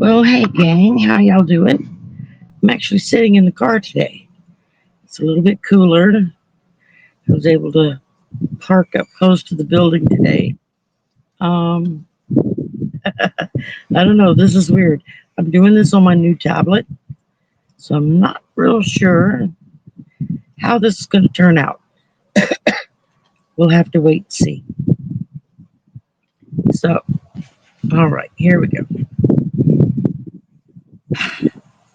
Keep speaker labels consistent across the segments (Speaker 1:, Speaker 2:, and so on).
Speaker 1: Well, hey gang, how y'all doing? I'm actually sitting in the car today. It's a little bit cooler. I was able to park up close to the building today. Um, I don't know. This is weird. I'm doing this on my new tablet, so I'm not real sure how this is going to turn out. We'll have to wait and see. So, all right, here we go.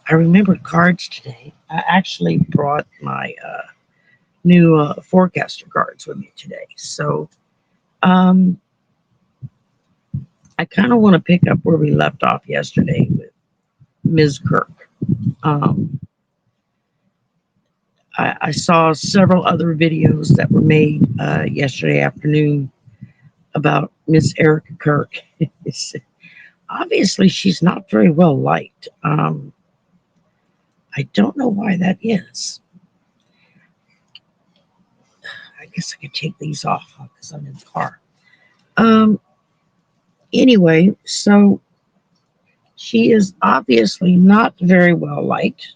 Speaker 1: I remembered cards today. I actually brought my new forecaster cards with me today. So, um, I kind of want to pick up where we left off yesterday with Ms. Kirk. Um, I saw several other videos that were made yesterday afternoon about Miss Erica Kirk. Obviously, she's not very well liked. I don't know why that is. I guess I could take these off because I'm in the car. Um, anyway, so she is obviously not very well liked,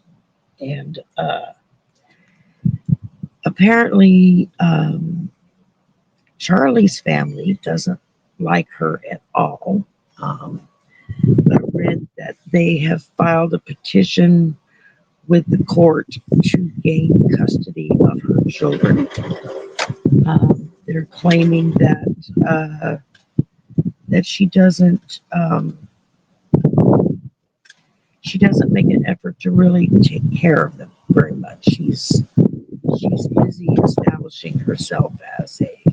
Speaker 1: and apparently, Charlie's family doesn't like her at all. Um, I read that they have filed a petition with the court to gain custody of her children. They're claiming that she doesn't make an effort to really take care of them very much. She's busy establishing herself as a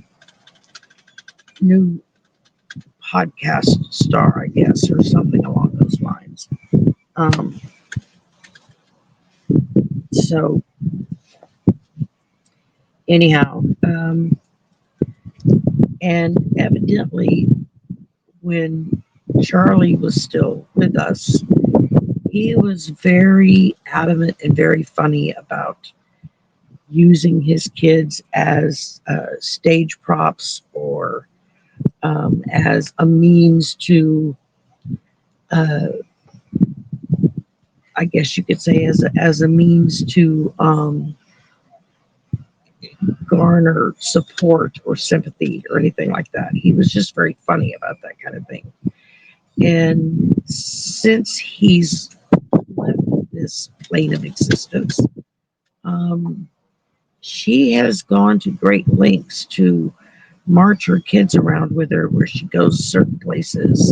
Speaker 1: new podcast star, I guess, or something along those lines. Um, so anyhow, and evidently, when Charlie was still with us, he was very adamant and very funny about using his kids as stage props or as a means to, uh, I guess you could say, as a means to garner support or sympathy or anything like that. He was just very funny about that kind of thing. And since he's left this plane of existence, um, she has gone to great lengths to march her kids around with her where she goes certain places,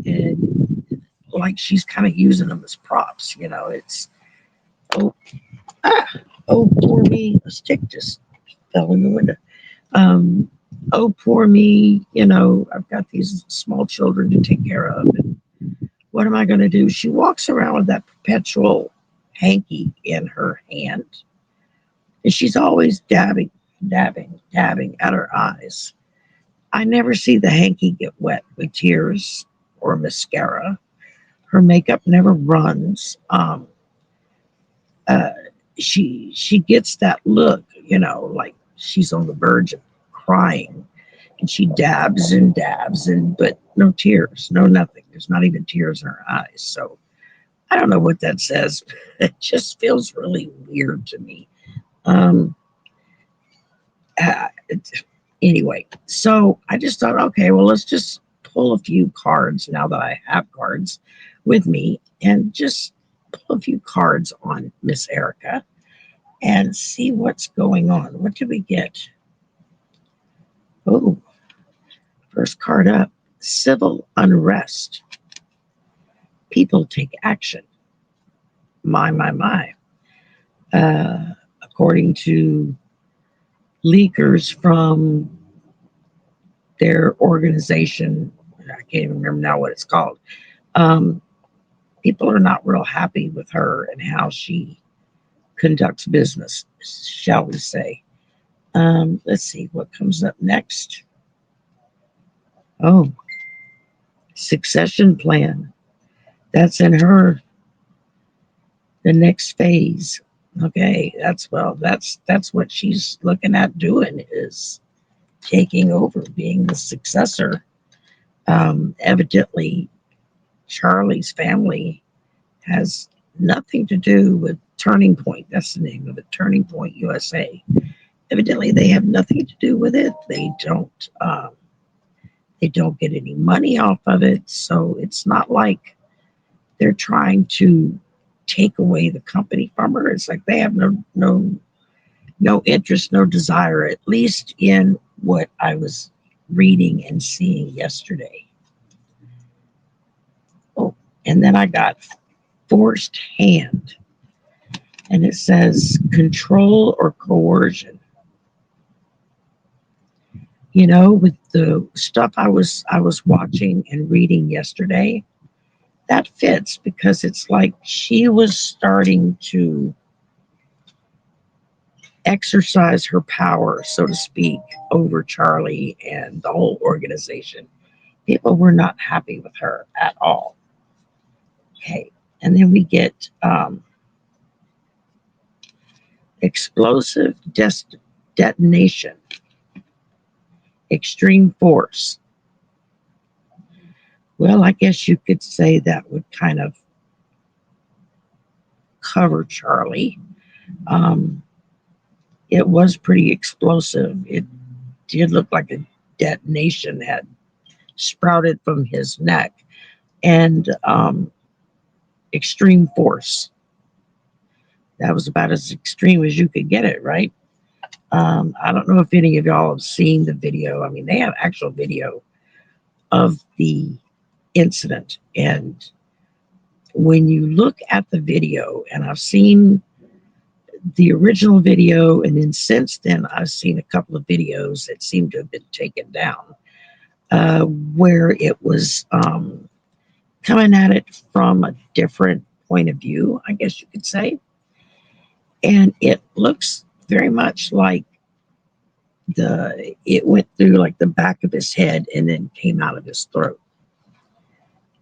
Speaker 1: and like she's kind of using them as props. It's oh ah, oh poor me, a stick just fell in the window. Um, oh poor me, I've got these small children to take care of, and what am I going to do? She walks around with that perpetual hanky in her hand, and she's always dabbing at her eyes. I never see the hanky get wet with tears or mascara. Her makeup never runs. Uh, she gets that look, like she's on the verge of crying, and she dabs and dabs, but no tears, no nothing. There's not even tears in her eyes. So I don't know what that says. It just feels really weird to me. Um, uh, anyway, so I just thought, okay, well, let's just pull a few cards now that I have cards with me, and just pull a few cards on Miss Erica and see what's going on. What did we get? Oh, first card up, civil unrest. People take action. My. According to leakers from their organization, I can't even remember now what it's called. Um, People are not real happy with her and how she conducts business, shall we say. Let's see what comes up next. Oh, succession plan. That's in her, the next phase. Okay, that's what she's looking at doing, is taking over, being the successor. Evidently, Charlie's family has nothing to do with Turning Point. That's the name of it, Turning Point USA. Evidently, they have nothing to do with it. They don't get any money off of it. So it's not like they're trying to take away the company from her. It's like they have no interest, no desire, at least in what I was reading and seeing yesterday. Oh, and then I got Forced Hand, and it says control or coercion. You know, with the stuff I was watching and reading yesterday, that fits because it's like she was starting to exercise her power, so to speak, over Charlie and the whole organization. People were not happy with her at all. Okay, and then we get explosive detonation, extreme force. Well, I guess you could say that would kind of cover Charlie. It was pretty explosive. It did look like a detonation had sprouted from his neck, and extreme force. That was about as extreme as you could get it, right? I don't know if any of y'all have seen the video. I mean, they have actual video of the incident. And when you look at the video, and I've seen the original video, and then since then, I've seen a couple of videos that seem to have been taken down, where it was coming at it from a different point of view, I guess you could say. And it looks very much like it went through like the back of his head and then came out of his throat.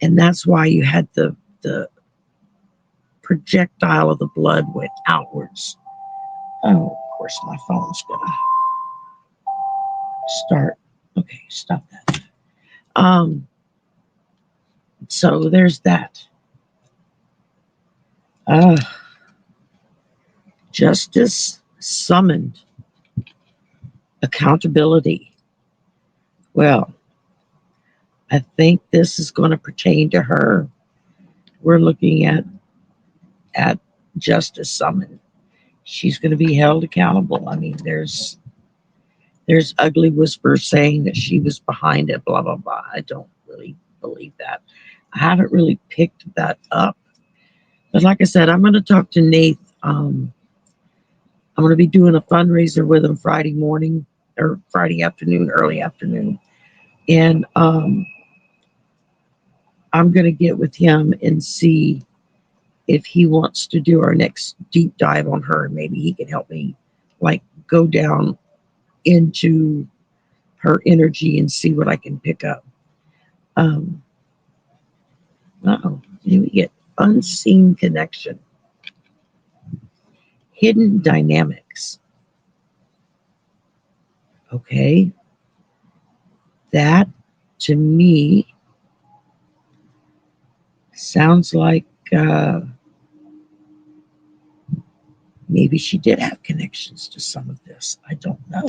Speaker 1: And that's why you had the projectile of the blood went outwards. Oh, of course, my phone's gonna start. Okay, stop that. So there's that. Justice summoned. Accountability. Well, I think this is going to pertain to her. We're looking at justice summoned. She's going to be held accountable. I mean, there's ugly whispers saying that she was behind it, blah, blah, blah. I don't really believe that. I haven't really picked that up. But like I said, I'm going to talk to Nate. I'm going to be doing a fundraiser with him Friday morning or Friday afternoon, early afternoon. And I'm going to get with him and see if he wants to do our next deep dive on her. Maybe he can help me like go down into her energy and see what I can pick up. Then we get unseen connection, hidden dynamics. Okay, that to me sounds like maybe she did have connections to some of this. I don't know.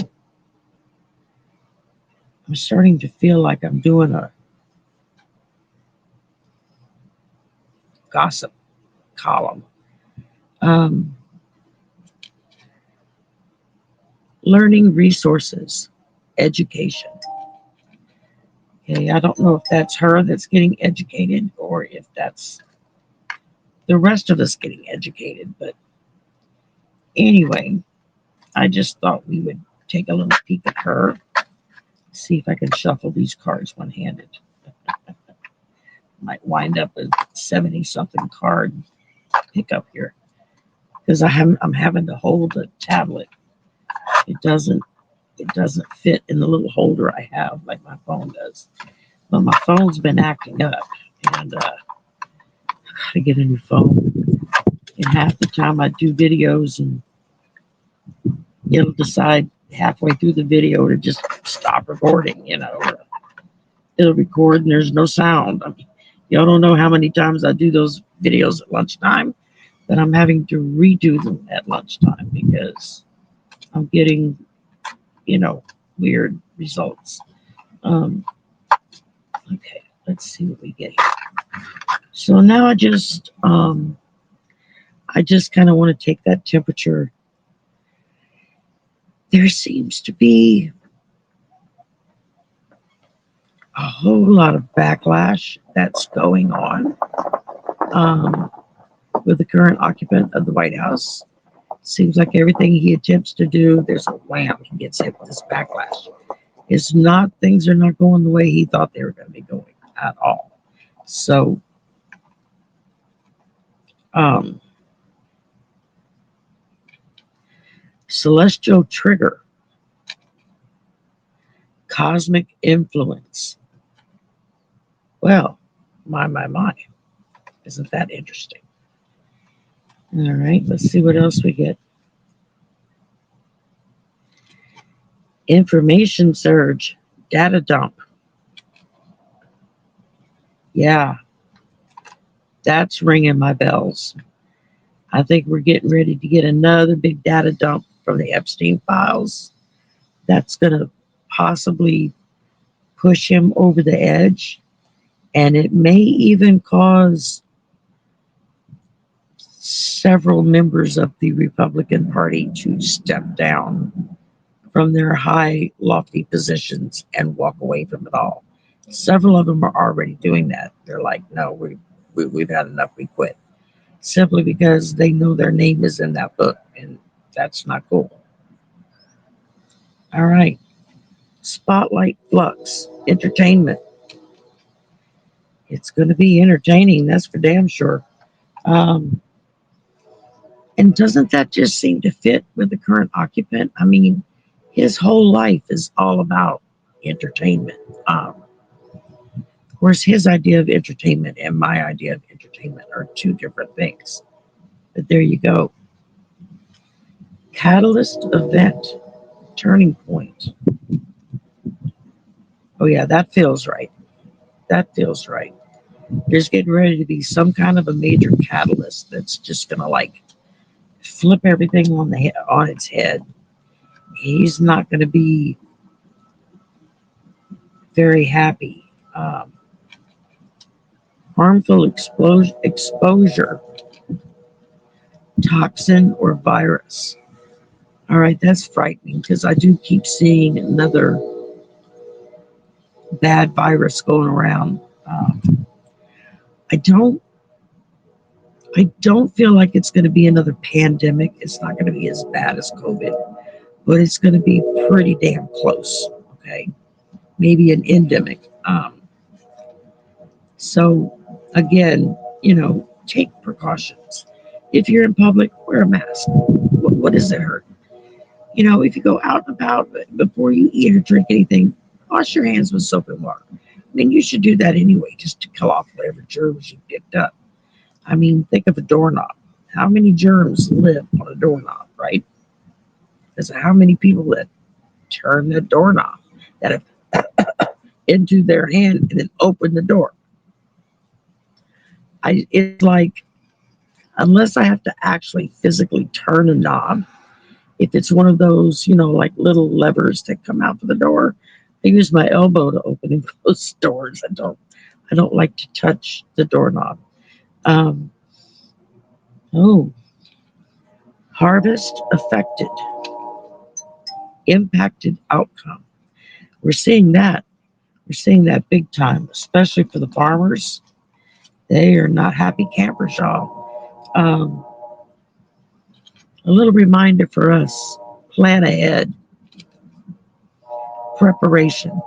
Speaker 1: I'm starting to feel like I'm doing a gossip column. Learning resources, education. Okay, I don't know if that's her that's getting educated or if that's the rest of us getting educated. But anyway, I just thought we would take a little peek at her, see if I can shuffle these cards one-handed. Might wind up a 70-something card pickup here because I'm having to hold a tablet. It doesn't fit in the little holder I have like my phone does. But my phone's been acting up, and I gotta get a new phone. And half the time I do videos, and it'll decide halfway through the video to just stop recording, or it'll record and there's no sound. I mean, Y'all don't know how many times I do those videos at lunchtime that I'm having to redo them at lunchtime because I'm getting, weird results. Um, okay, let's see what we get here. So now I just kind of want to take that temperature. There seems to be a whole lot of backlash that's going on um, with the current occupant of the White House. Seems like everything he attempts to do, there's a wham, he gets hit with this backlash. It's not, things are not going the way he thought they were going to be going at all. So, um, celestial trigger, cosmic influence. Well, my. Isn't that interesting? All right, let's see what else we get. Information surge, data dump. Yeah, that's ringing my bells. I think we're getting ready to get another big data dump from the Epstein files. That's going to possibly push him over the edge. And it may even cause several members of the Republican Party to step down from their high, lofty positions and walk away from it all. Several of them are already doing that. They're like, no, we've had enough, we quit. Simply because they know their name is in that book, and that's not cool. All right. Spotlight flux, entertainment. It's going to be entertaining, that's for damn sure. Um, and doesn't that just seem to fit with the current occupant? I mean, his whole life is all about entertainment. Of course, his idea of entertainment and my idea of entertainment are two different things. But there you go. Catalyst event, turning point. Oh, yeah, that feels right. That feels right. There's getting ready to be some kind of a major catalyst that's just going to like flip everything on its head. He's not going to be very happy. Um, harmful exposure, toxin or virus. All right, that's frightening because I do keep seeing another bad virus going around. I don't, I don't feel like it's going to be another pandemic. It's not going to be as bad as COVID, but it's going to be pretty damn close. Okay, maybe an endemic. So again, take precautions. If you're in public, wear a mask. What does it hurt? If you go out and about, before you eat or drink anything, wash your hands with soap and water. I mean, you should do that anyway, just to kill off whatever germs you picked up. I mean, think of a doorknob. How many germs live on a doorknob, right? Because how many people that turn the doorknob that have into their hand and then open the door? It's like, unless I have to actually physically turn a knob, if it's one of those, like little levers that come out for the door, I use my elbow to open and close doors. I don't like to touch the doorknob. Um, oh, harvest affected, impacted outcome. We're seeing that. We're seeing that big time, especially for the farmers. They are not happy campers, y'all. A little reminder for us: plan ahead, preparation.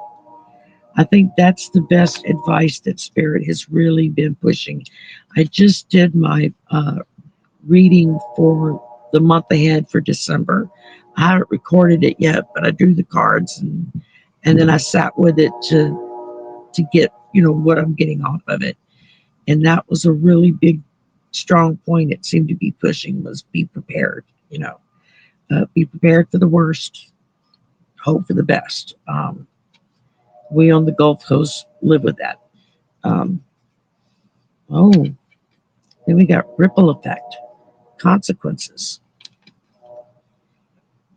Speaker 1: I think that's the best advice that Spirit has really been pushing. I just did my reading for the month ahead for December. I haven't recorded it yet, but I drew the cards and then I sat with it to get what I'm getting off of it. And that was a really big, strong point it seemed to be pushing was be prepared. Be prepared for the worst, hope for the best. We on the Gulf Coast live with that. Um, Oh, then we got ripple effect, consequences.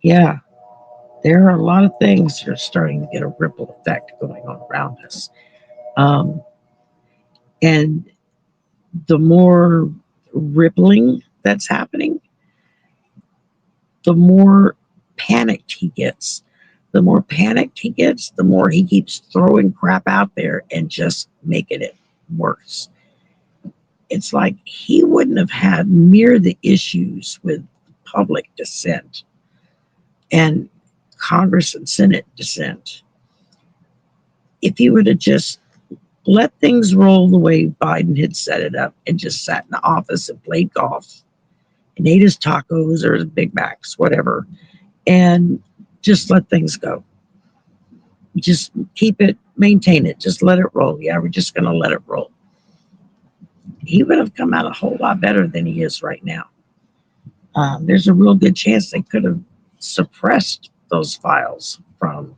Speaker 1: Yeah, there are a lot of things that are starting to get a ripple effect going on around us. Um, and the more rippling that's happening, the more panicked he gets. The more panicked he gets, the more he keeps throwing crap out there and just making it worse. It's like he wouldn't have had near the issues with public dissent and Congress and Senate dissent if he would have just let things roll the way Biden had set it up and just sat in the office and played golf and ate his tacos or his Big Macs, whatever, and just let things go. Just keep it, maintain it, just let it roll. Yeah, we're just going to let it roll. He would have come out a whole lot better than he is right now. There's a real good chance they could have suppressed those files from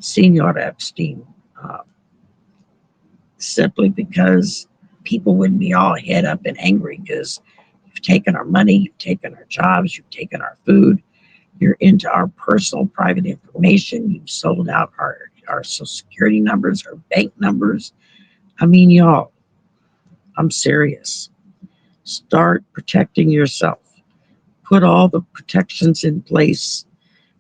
Speaker 1: Senor Epstein uh, simply because people wouldn't be all head up and angry because you've taken our money, you've taken our jobs, you've taken our food, you're into our personal private information, you've sold out our social security numbers, our bank numbers. I mean, y'all, I'm serious. Start protecting yourself. Put all the protections in place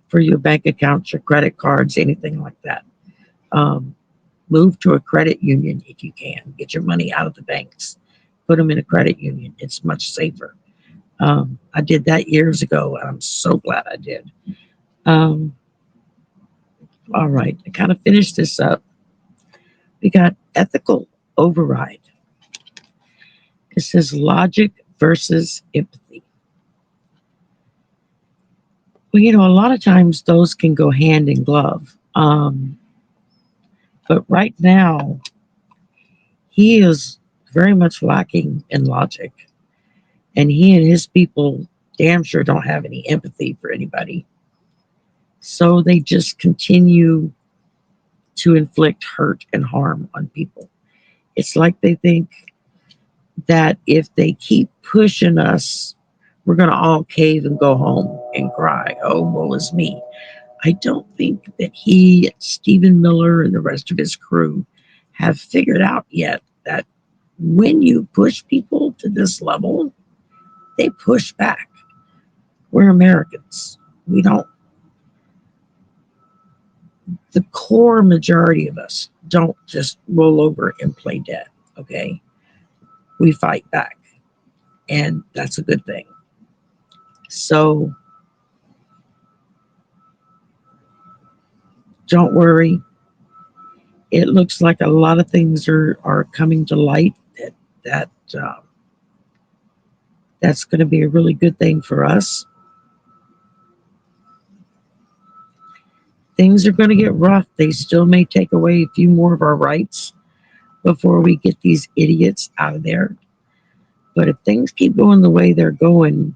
Speaker 1: for your bank accounts, your credit cards, anything like that. Um, Move to a credit union if you can. Get your money out of the banks. Put them in a credit union. It's much safer. I did that years ago, and I'm so glad I did. Um, all right, to kind of finish this up, we got ethical override. It says logic versus empathy. Well, a lot of times those can go hand in glove. But right now, he is very much lacking in logic. And he and his people damn sure don't have any empathy for anybody. So they just continue to inflict hurt and harm on people. It's like they think that if they keep pushing us, we're going to all cave and go home and cry, oh, woe is me. I don't think that he, Stephen Miller, and the rest of his crew have figured out yet that when you push people to this level, they push back. We're Americans. We don't, the core majority of us don't just roll over and play dead, okay? We fight back, and that's a good thing. So don't worry. It looks like a lot of things are coming to light that uh, that's going to be a really good thing for us. Things are going to get rough. They still may take away a few more of our rights before we get these idiots out of there. But if things keep going the way they're going,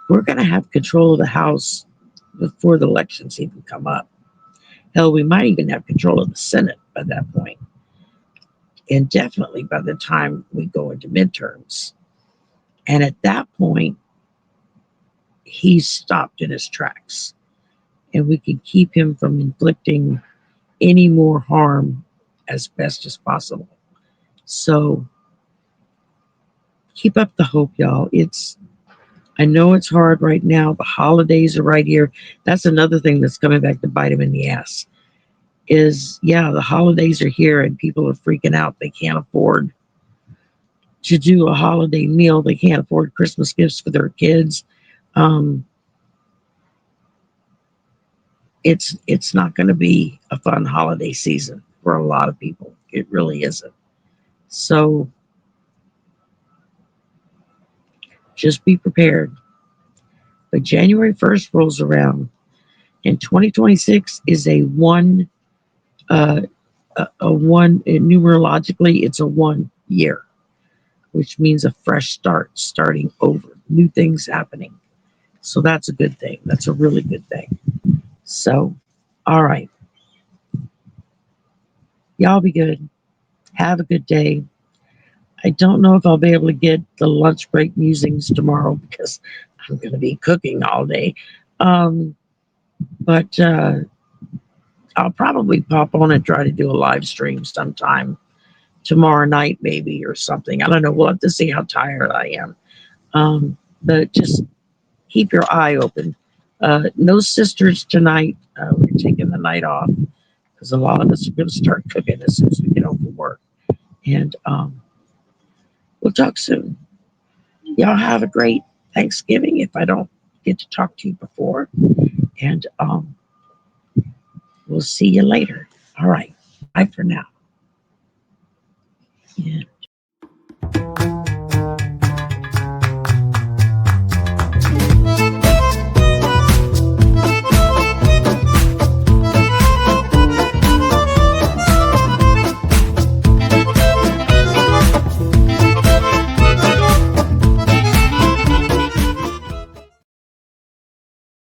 Speaker 1: we're going to have control of the House before the elections even come up. Hell, we might even have control of the Senate by that point, and definitely by the time we go into midterms. And at that point, he's stopped in his tracks, and we can keep him from inflicting any more harm as best as possible. So keep up the hope, y'all. I know it's hard right now. The holidays are right here. That's another thing that's coming back to bite him in the ass. Is yeah, the holidays are here and people are freaking out. They can't afford to do a holiday meal. They can't afford Christmas gifts for their kids. Um, it's not going to be a fun holiday season for a lot of people. It really isn't. So just be prepared. But January 1st rolls around, and 2026 is a one, a one, numerologically, it's a 1 year, which means a fresh start, starting over, new things happening. So that's a good thing. That's a really good thing. So, all right. Y'all be good. Have a good day. I don't know if I'll be able to get the lunch break musings tomorrow because I'm going to be cooking all day. But I'll probably pop on and try to do a live stream sometime tomorrow night, maybe, or something. I don't know. We'll have to see how tired I am. But just keep your eye open. No sisters tonight. We're taking the night off because a lot of us are going to start cooking as soon as we get home from work. And we'll talk soon. Y'all have a great Thanksgiving if I don't get to talk to you before. And we'll see you later. All right. Bye for now. Yeah.